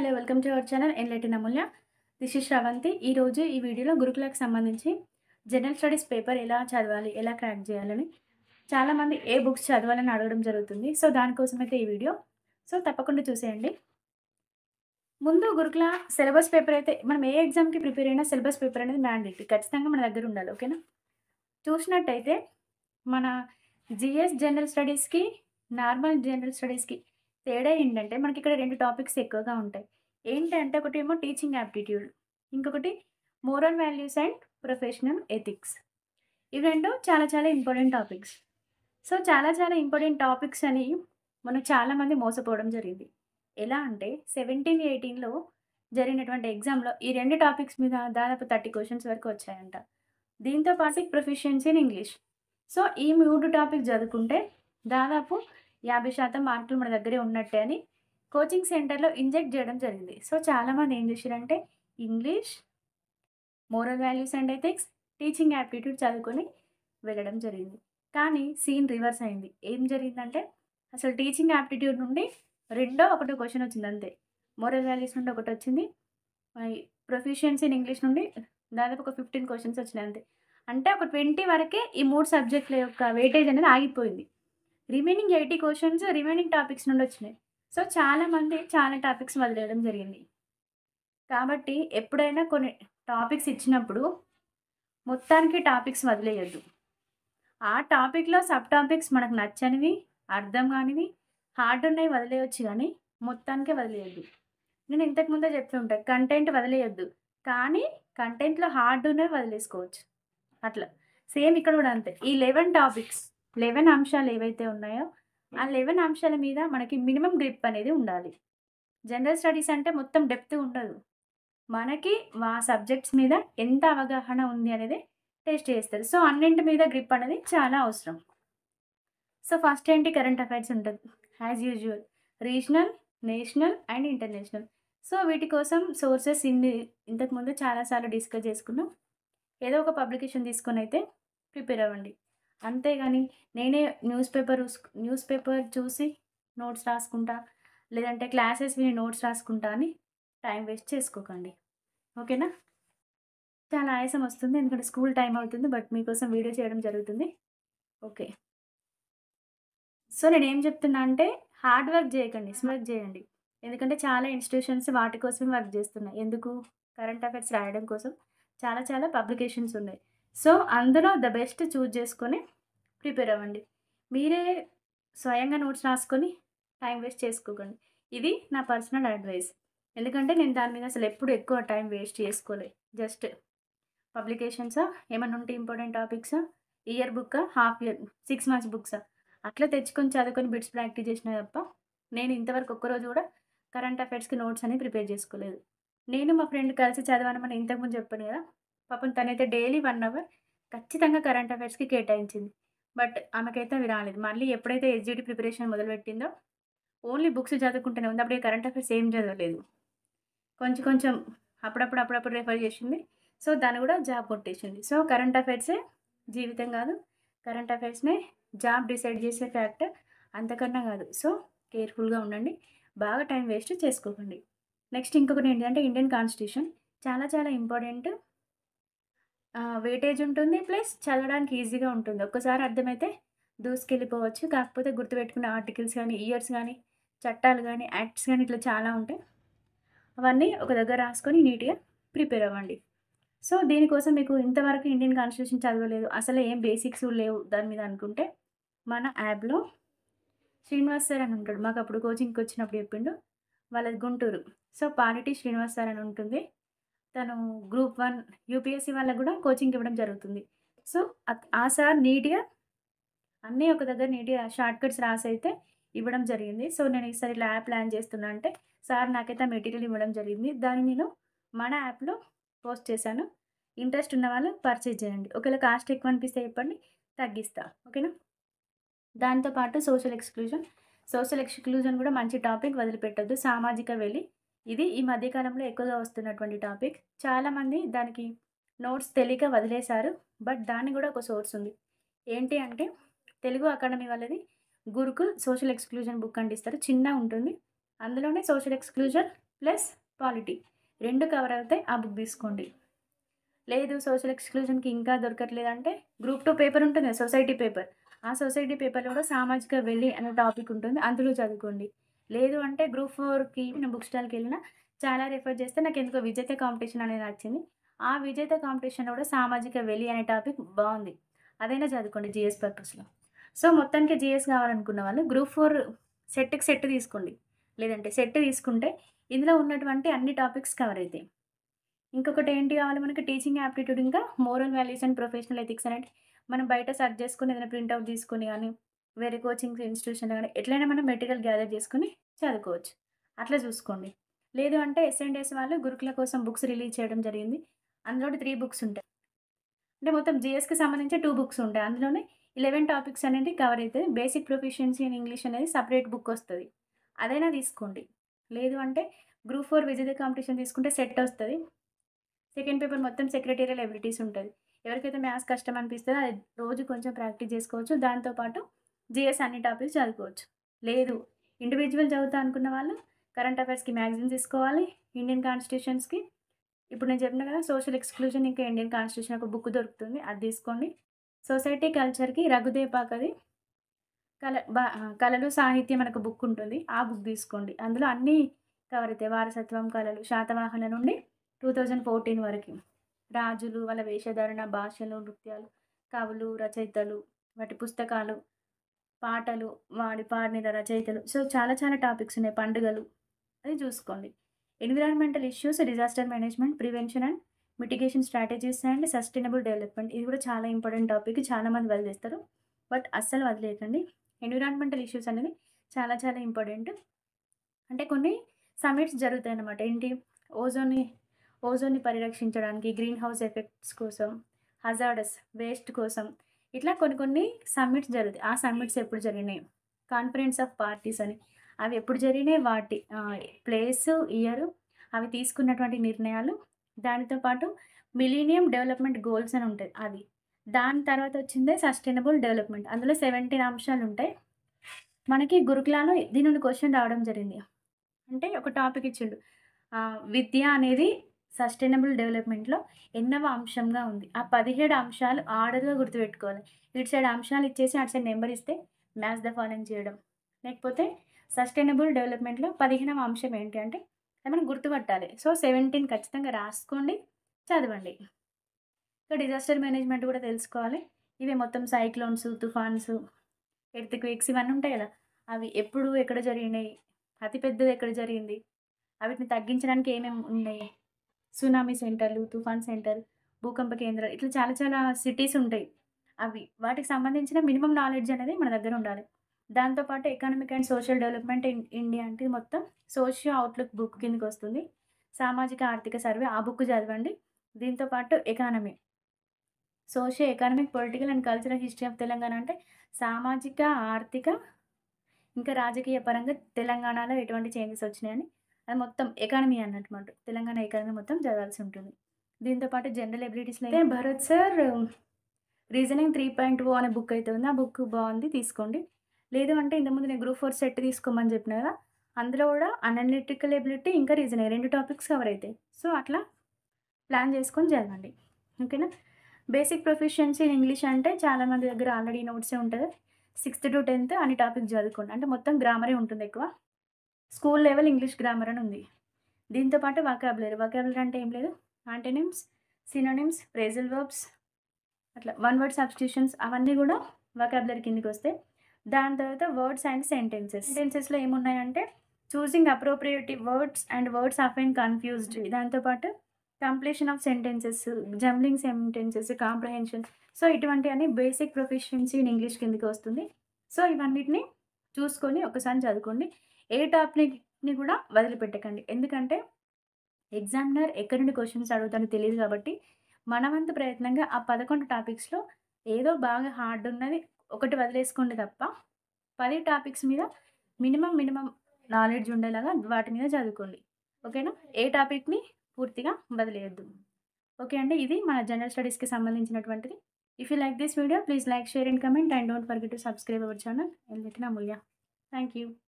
Hello welcome to our channel enlighten Amulya. This is Sravanthi. ఈరోజు ఈ వీడియోలో గురుకులకు సంబంధించి జనరల్ స్టడీస్ పేపర్ ఎలా చదవాలి, ఎలా క్రాక్ చేయాలని చాలామంది ఏ బుక్స్ చదవాలని అడగడం జరుగుతుంది. సో దానికోసమైతే ఈ వీడియో. సో తప్పకుండా చూసేయండి. ముందు గురుకుల సిలబస్ పేపర్ అయితే మనం ఏ ఎగ్జామ్‌కి ప్రిపేర్ అయినా సిలబస్ పేపర్ అనేది మ్యాండేటరీ. ఖచ్చితంగా మన దగ్గర ఉండాలి. ఓకేనా? చూసినట్టయితే మన జీఎస్ జనరల్ స్టడీస్‌కి, నార్మల్ జనరల్ స్టడీస్‌కి తేడా ఏంటంటే మనకిక్కడ 2 టాపిక్స్ ఎక్కువగా ఉంటాయి. ఏంటంటే ఒకటేమో టీచింగ్ యాప్టిట్యూడ్, ఇంకొకటి moral values and professional ethics. ఇవి 2 చాలా చాలా ఇంపార్టెంట్ టాపిక్స్. సో చాలా చాలా ఇంపార్టెంట్ టాపిక్స్ అని మనం చాలామంది మోసపోవడం జరిగింది. ఎలా అంటే 17, 18లో జరిగినటువంటి ఎగ్జామ్‌లో ఈ 2 టాపిక్స్ మీద దాదాపు 30 క్వెషన్స్ వరకు వచ్చాయంట. దీంతో పాటు ప్రొఫిషియన్సీ ఇన్ ఇంగ్లీష్. సో ఈ 3 టాపిక్స్ చదువుకుంటే దాదాపు 50% మార్కులు మన దగ్గరే ఉన్నట్టే అని కోచింగ్ సెంటర్‌లో ఇంజెక్ట్ చేయడం జరిగింది. సో చాలామంది ఏం చేసిరంటే English, moral values and ethics, teaching aptitude చదువుకొని వెళ్ళడం జరిగింది. కానీ సీన్ రివర్స్ అయింది. ఏం జరిగిందంటే అసలు టీచింగ్ యాప్టిట్యూడ్ నుండి ఒకటో క్వెషన్ వచ్చింది అంతే. మోరల్ వాల్యూస్ నుండి ఒకటొచ్చింది. ప్రొఫిషియన్సీ ఇన్ ఇంగ్లీష్ నుండి దాదాపు ఒక 15 క్వెషన్స్ వచ్చినాయి అంతే. అంటే ఒక 20 వరకే ఈ 3 సబ్జెక్టుల యొక్క వెయిటేజ్ అనేది ఆగిపోయింది. రిమైనింగ్ 80 క్వెషన్స్ రిమైనింగ్ టాపిక్స్ నుండి వచ్చినాయి. సో చాలామంది చాలా టాపిక్స్ వదిలేయడం జరిగింది. కాబట్టి ఎప్పుడైనా కొన్ని టాపిక్స్ ఇచ్చినప్పుడు మొత్తానికి టాపిక్స్ వదిలేయొద్దు. ఆ టాపిక్‌లో సబ్ టాపిక్స్ మనకు నచ్చనివి, అర్థం కానివి, హార్డ్ ఉన్నవి వదిలేయొచ్చు గానీ మొత్తానికే వదిలేయొద్దు. నేను ఇంతకు ముందే చెప్పి ఉంటా. కంటెంట్ వదిలేయొద్దు. కానీ కంటెంట్‌లో హార్డ్ ఉన్నవి వదిలేసుకోవచ్చు. అట్లా. సేమ్ ఇక్కడ కూడా అంతే. ఈ 11 టాపిక్స్ 11 అంశాలు ఏవైతే ఉన్నాయో ఆ 11 అంశాల మీద మనకి మినిమమ్ గ్రిప్ అనేది ఉండాలి. జనరల్ స్టడీస్ అంటే మొత్తం డెప్త్ ఉండదు. మనకి సబ్జెక్ట్స్ మీద ఎంత అవగాహన ఉంది అనేది టెస్ట్ చేస్తారు. సో అన్నింటి మీద గ్రిప్ అనేది చాలా అవసరం. సో ఫస్ట్ ఏంటి కరెంట్ అఫైర్స్ ఉంటది. As usual regional, national and international. So వీటి కోసం సోర్సెస్ ఇంతకుముందు చాలా సార్లు డిస్కస్ చేసుకున్నాం. ఏదో ఒక పబ్లికేషన్ తీసుకొనైతే ప్రిపేర్ అవ్వండి. అంతేగాని నేనే న్యూస్ పేపర్ చూసి నోట్స్ రాసుకుంటా, లేదంటే క్లాసెస్ విని నోట్స్ రాసుకుంటా అని టైం వేస్ట్ చేసుకోకండి. ఓకేనా? చాలా ఆయాసం వస్తుంది. ఎందుకంటే స్కూల్ టైం అవుతుంది. బట్ మీకోసం వీడియో చేయడం జరుగుతుంది. ఓకే. సో నేనేం చెప్తున్నా అంటే హార్డ్ వర్క్ చేయకండి. స్మార్ట్ చేయండి. ఎందుకంటే చాలా ఇన్‌స్టిట్యూషన్స్ వాటి కోసమే వర్క్ చేస్తున్నాయి. ఎందుకు? కరెంట్ అఫైర్స్ రాయడం కోసం చాలా చాలా పబ్లికేషన్స్ ఉన్నాయి. సో అందులో ద బెస్ట్ చూజ్ చేసుకొని ప్రిపేర్ అవ్వండి. మీరే స్వయంగా నోట్స్ రాసుకొని టైం వేస్ట్ చేసుకోకండి. ఇది నా పర్సనల్ అడ్వైస్. ఎందుకంటే నేను దాని మీద అసలు ఎప్పుడు ఎక్కువ టైం వేస్ట్ చేసుకోలే. జస్ట్ పబ్లికేషన్సా, ఏమన్నా ఉంటే ఇంపార్టెంట్ టాపిక్సా, ఇయర్ బుక్కా, హాఫ్ ఇయర్ 6 మంత్స్ బుక్సా అట్లా తెచ్చుకొని చదువుకొని బిట్స్ ప్రాక్టీస్ చేసినా తప్ప నేను ఇంతవరకు ఒక్కరోజు కూడా కరెంట్ అఫైర్స్‌కి నోట్స్ అనేవి ప్రిపేర్ చేసుకోలేదు. నేను మా ఫ్రెండ్ కలిసి చదవమని ఇంతకుముందు చెప్పాను కదా! పాపం తనైతే డైలీ 1 అవర్ ఖచ్చితంగా కరెంట్ అఫైర్స్‌కి కేటాయించింది. బట్ ఆమెకైతే అవి రాలేదు. మళ్ళీ ఎప్పుడైతే ఎస్‌జిడి ప్రిపరేషన్ మొదలుపెట్టిందో ఓన్లీ బుక్స్ చదువుకుంటూనే ఉంది. అప్పుడు ఈ కరెంట్ అఫైర్స్ ఏం చదవలేదు. కొంచెం కొంచెం అప్పుడప్పుడు రెఫర్ చేసింది. సో దాన్ని కూడా జాబ్ కొట్టేసింది. సో కరెంట్ అఫైర్సే జీవితం కాదు. కరెంట్ అఫైర్స్‌నే జాబ్ డిసైడ్ చేసే ఫ్యాక్టర్. అంతకన్నా కాదు. సో కేర్‌ఫుల్‌గా ఉండండి. బాగా టైం వేస్ట్ చేసుకోకండి. నెక్స్ట్ ఇంకొకటి ఏంటంటే ఇండియన్ కాన్స్టిట్యూషన్ చాలా చాలా ఇంపార్టెంట్. వెయిటేజ్ ఉంటుంది. ప్లస్ చదవడానికి ఈజీగా ఉంటుంది. ఒక్కసారి అర్థమైతే దూసుకెళ్ళిపోవచ్చు. కాకపోతే గుర్తుపెట్టుకునే ఆర్టికల్స్ గానీ, ఇయర్స్ గానీ, చట్టాలు గానీ, యాక్ట్స్ గానీ ఇట్లా చాలా ఉంటాయి. అవన్నీ ఒక దగ్గర రాసుకొని నీట్‌గా ప్రిపేర్ అవ్వండి. సో దీనికోసం మీకు ఇంతవరకు ఇండియన్ కాన్స్టిట్యూషన్ చదవలేదు. అసలే ఏం బేసిక్స్ లేవు దాని మీద అనుకుంటే మన యాప్‌లో శ్రీనివాస్ సార్ అని ఉంటాడు. మాకప్పుడు కోచింగ్‌కొచ్చినప్పుడు చెప్పిండు. వాళ్ళది Guntur. So polity Srinivas sir అని ఉంటుంది. తను గ్రూప్ 1 యూపీఎస్సీ వాళ్ళకి గూడా కోచింగ్ ఇవ్వడం జరుగుతుంది. సో ఆ సార్ నీట్‌గా అన్నీ ఒక దగ్గర నీట్‌గా షార్ట్ కట్స్ రాసైతే ఇవ్వడం జరిగింది. సో నేను ఈసారి ఇలా యాప్ ప్లాన్ చేస్తున్నా అంటే సార్ నాకైతే ఆ మెటీరియల్ ఇవ్వడం జరిగింది. దాన్ని నేను మన యాప్‌లో పోస్ట్ చేశాను. ఇంట్రెస్ట్ ఉన్న వాళ్ళు పర్చేజ్ చేయండి. ఒకవేళ కాస్ట్ ఎక్కువ అనిపిస్తే చెప్పండి తగ్గిస్తా. ఓకేనా? దాంతో పాటు సోషల్ ఎక్స్‌క్లూజన్ కూడా మంచి టాపిక్ వదిలిపెట్టొద్దు. సామాజిక వెలి ఇది ఈ మధ్య కాలంలో ఎక్కువగా వస్తున్నటువంటి టాపిక్. చాలామంది దానికి నోట్స్ తెలియక వదిలేశారు. బట్ దానికి కూడా ఒక సోర్స్ ఉంది. ఏంటి అంటే తెలుగు అకాడమీ వాళ్ళది గురుకుల్ సోషల్ ఎక్స్‌క్లూజన్ బుక్ అని ఇస్తారు. చిన్నగుంటుంది. అందులోనే social exclusion plus polity 2 cover అవుతాయి. ఆ బుక్ తీసుకోండి. లేదు సోషల్ ఎక్స్‌క్లూజన్‌కి ఇంకా దొరకట్లేదంటే గ్రూప్ 2 పేపర్ ఉంటుంది కదా! Society paper. ఆ సొసైటీ పేపర్‌లో కూడా సామాజిక వెలి అనే టాపిక్ ఉంటుంది. అందులో చదువుకోండి. లేదు అంటే గ్రూప్ 4కి నేను బుక్ స్టాల్‌కెళ్ళిన చాలా రిఫర్ చేస్తే నాకెందుకో విజేత కాంపిటీషన్ అనేది నచ్చింది. ఆ విజేత కాంపిటీషన్‌లో కూడా సామాజిక వెలి అనే టాపిక్ బావుంది. అదైనా చదువుకోండి జీఎస్ పర్పస్‌లో. సో, మొత్తానికి జీఎస్ కావాలనుకున్న వాళ్ళు గ్రూప్ 4 సెట్‌కి సెట్ తీసుకోండి. లేదంటే సెట్ తీసుకుంటే ఇందులో ఉన్నటువంటి అన్ని టాపిక్స్ కవర్ అయితాయి. ఇంకొకటి ఏంటి కావాలి మనకి టీచింగ్ యాప్టిట్యూడ్ ఇంకా moral values and professional ethics అనేవి మనం బయట సెర్చ్ చేసుకొని ఏదైనా ప్రింట్‌ఔట్ తీసుకొని గానీ, వేరే కోచింగ్ ఇన్‌స్టిట్యూషన్‌లో గానీ ఎట్లైనా మనం మెటీరియల్ గ్యాదర్ చేసుకొని చదువుకోవచ్చు. అట్లా చూసుకోండి. లేదు అంటే ఎస్&ఎస్ వాళ్ళు గురుకుల కోసం బుక్స్ రిలీజ్ చేయడం జరిగింది. అందులోని 3 బుక్స్ ఉంటాయి. అంటే మొత్తం జీఎస్‌కి సంబంధించి 2 బుక్స్ ఉంటాయి. అందులోనే 11 టాపిక్స్ అనేది కవర్ అయితది. బేసిక్ ప్రొఫిషియన్సీ ఇన్ ఇంగ్లీష్ అనేది సెపరేట్ బుక్ వస్తది. అదైనా తీసుకోండి. లేదు అంటే గ్రూప్ 4 విజేత కాంపిటీషన్ తీసుకుంటే సెట్ వస్తది. సెకండ్ పేపర్ మొత్తం సెక్రటేరియల్ ఎబిలిటీస్ ఉంటది. ఎవరికైతే మ్యాథ్స్ కష్టం అనిపిస్తదో అది రోజు కొంచెం ప్రాక్టీస్ చేసుకోవచ్చు. దాంతో పాటు జీఎస్ అన్ని టాపిక్స్ చదువుకోవచ్చు. లేదు ఇండివిడ్యువల్ చదువుతా అనుకున్న వాళ్ళు కరెంట్ అఫైర్స్‌కి మ్యాగజైన్ తీసుకోవాలి. ఇండియన్ కాన్స్టిట్యూషన్స్‌కి ఇప్పుడు నేను చెప్పినా కదా! సోషల్ ఎక్స్‌క్లూజన్ ఇంకా ఇండియన్ కాన్స్టిట్యూషన్ ఒక బుక్ దొరుకుతుంది. అది తీసుకోండి. సొసైటీ కల్చర్‌కి రఘుదేపాకది కళలు, సాహిత్యం అని ఒక బుక్ ఉంటుంది. ఆ బుక్ తీసుకోండి. అందులో అన్నీ కవర్ అయితాయి. వారసత్వం, కళలు, శాతవాహనుల నుండి 2014 వరకి. రాజులు, వాళ్ళ వేషధారణ, భాషలు, నృత్యాలు, కవులు, రచయితలు, వాటి పుస్తకాలు, పాటలు, వాడి పాడిన రచయితలు. సో, చాలా చాలా టాపిక్స్ ఉన్నాయి. పండుగలు అది చూసుకోండి. Environmental issues, disaster management, prevention and mitigation strategies and sustainable development. ఇది కూడా చాలా ఇంపార్టెంట్ టాపిక్. చాలామంది వదిలేస్తారు. బట్ అస్సలు వదిలేయకండి. ఎన్విరాన్మెంటల్ ఇష్యూస్ అనేది చాలా చాలా ఇంపార్టెంట్. అంటే కొన్ని సమ్మిట్స్ జరుగుతాయన్నమాట. ఏంటి ఓజోన్‌ని ఓజోన్‌ని పరిరక్షించడానికి, గ్రీన్ హౌస్ ఎఫెక్ట్స్ కోసం, హజార్డస్ వేస్ట్ కోసం ఇట్లా కొన్ని కొన్ని సమ్మిట్స్ జరుగుతాయి. ఆ సమ్మిట్స్ ఎప్పుడు జరిగినాయి? కాన్ఫరెన్స్ ఆఫ్ పార్టీస్ అని. అవి ఎప్పుడు జరిగినాయి? వాటి ప్లేసు, ఇయరు, అవి తీసుకున్నటువంటి నిర్ణయాలు, దానితో పాటు మిలీనియం డెవలప్‌మెంట్ గోల్స్ అని ఉంటది అది. దాని తర్వాత వచ్చిందే సస్టైనబుల్ డెవలప్‌మెంట్. అందులో 17 అంశాలుంటాయి. మనకి గురుకులాలో దీని నుండి క్వెషన్ రావడం జరిగింది. అంటే ఒక టాపిక్ ఇచ్చిండు. విద్య అనేది సస్టైనబుల్ డెవలప్‌మెంట్‌లో ఎన్నవ అంశంగా ఉంది. ఆ 17 అంశాలు ఆర్డర్‌గా గుర్తుపెట్టుకోవాలి. ఇటు సైడ్ అంశాలు ఇచ్చేసి, అటు సైడ్ నంబర్ ఇస్తే మ్యాచ్ ద ఫాలోయింగ్ చేయడం. లేకపోతే సస్టైనబుల్ డెవలప్‌మెంట్‌లో 15వ అంశం ఏంటి అంటే, అది మనం గుర్తుపట్టాలి. సో, 17 ఖచ్చితంగా రాసుకోండి, చదవండి. సో, డిజాస్టర్ మేనేజ్మెంట్ కూడా తెలుసుకోవాలి. ఇవి మొత్తం సైక్లోన్స్, తుఫాన్స్, ఎర్త్‌క్వేక్స్ ఇవన్నీ ఉంటాయి గదా! అవి ఎప్పుడు, ఎక్కడ జరిగినాయి? అతి పెద్దది ఎక్కడ జరిగింది? వాటిని తగ్గించడానికి ఏమేమి ఉన్నాయి? సునామీ సెంటర్‌లు, తుఫాన్ సెంటర్, భూకంప కేంద్రాలు ఇట్లా చాలా చాలా సిటీస్ ఉంటాయి. అవి. వాటికి సంబంధించిన మినిమమ్ నాలెడ్జ్ అనేది మన దగ్గర ఉండాలి. దాంతో పాటు economic and social development in India అంటే ఇది మొత్తం సోషియో అవుట్‌లుక్ బుక్ కిందకొస్తుంది. సామాజిక ఆర్థిక సర్వే ఆ బుక్ చదవండి. దీంతో పాటు economy. Socio economic, political and cultural history of Telangana అంటే సామాజిక, ఆర్థిక ఇంకా రాజకీయ పరంగా తెలంగాణలో ఎటువంటి చేంజెస్ వచ్చినాయని అది మొత్తం ఎకానమీ అన్నమాట. తెలంగాణ ఎకానమీ మొత్తం చదవాల్సి ఉంటుంది. దీంతో పాటు జనరల్ ఎబిలిటీస్‌లో అయితే భరత్ సార్ రీజనింగ్ 3.0 అనే బుక్ అయితే ఉంది. ఆ బుక్ బావుంది తీసుకోండి. లేదు అంటే ఇంతకుముందు నేను గ్రూప్ 4 సెట్ తీసుకోమని చెప్పినా కదా! అందులో కూడా అనలిటికల్ ఎబిలిటీ ఇంకా రీజనింగ్ 2 టాపిక్స్ కవర్ అయితాయి. సో, అట్లా ప్లాన్ చేసుకొని చదవండి. ఓకేనా? బేసిక్ ప్రొఫిషియన్సీ ఇన్ ఇంగ్లీష్ అంటే చాలామంది దగ్గర ఆల్రెడీ నోట్సే ఉంటది. 6థ్-10థ్ అన్ని టాపిక్స్ చదువుకోండి. అంటే మొత్తం గ్రామరే ఉంటుంది ఎక్కువ. స్కూల్ లెవెల్ ఇంగ్లీష్ గ్రామర్ అని ఉంది. దీంతో పాటు వొకాబులరీ. వొకాబులరీ అంటే ఏం లేదు. యాంటోనిమ్స్, సినోనిమ్స్, ఫ్రేజల్ వర్బ్స్ అట్లా వన్ వర్డ్ సబ్స్టిట్యూషన్స్ అవన్నీ గూడా వొకాబులరీ కిందకొస్తాయి. దాని తర్వాత వర్డ్స్ అండ్ సెంటెన్సెస్. సెంటెన్సెస్‌లో ఏమున్నాయంటే choosing appropriate words and words often confused. దాంతో పాటు completion of sentences, jumbling sentences, comprehension. So, ఇటువంటివన్నీ బేసిక్ ప్రొఫిషియన్సీ ఇన్ ఇంగ్లీష్ కిందకి వస్తుంది. సో, ఇవన్నిటిని చూసుకొని ఒకసారి చదువుకోండి. ఏ టాపిక్‌ని కూడా వదిలిపెట్టకండి. ఎందుకంటే ఎగ్జామినర్ ఎక్కడి నుండి క్వెషన్స్ అడుగుతాడో తెలీదు కాబట్టి, మన వంతు ప్రయత్నంగా ఆ 11 టాపిక్స్‌లో ఏదో బాగా హార్డ్ ఉన్నది ఒకటి వదిలేసుకోండి తప్ప, 10 టాపిక్స్ మీద మినిమమ్ నాలెడ్జ్ ఉండేలాగా వాటి మీద చదువుకోండి. ఓకేనా? ఏ టాపిక్‌ని పూర్తిగా వదిలేయొద్దు. ఓకే అండి. ఇది మన జనరల్ స్టడీస్‌కి సంబంధించినటువంటిది. If you like this video please like, share and comment and don't forget to subscribe our channel. ఎల్లటిన అమూల్య. Thank you.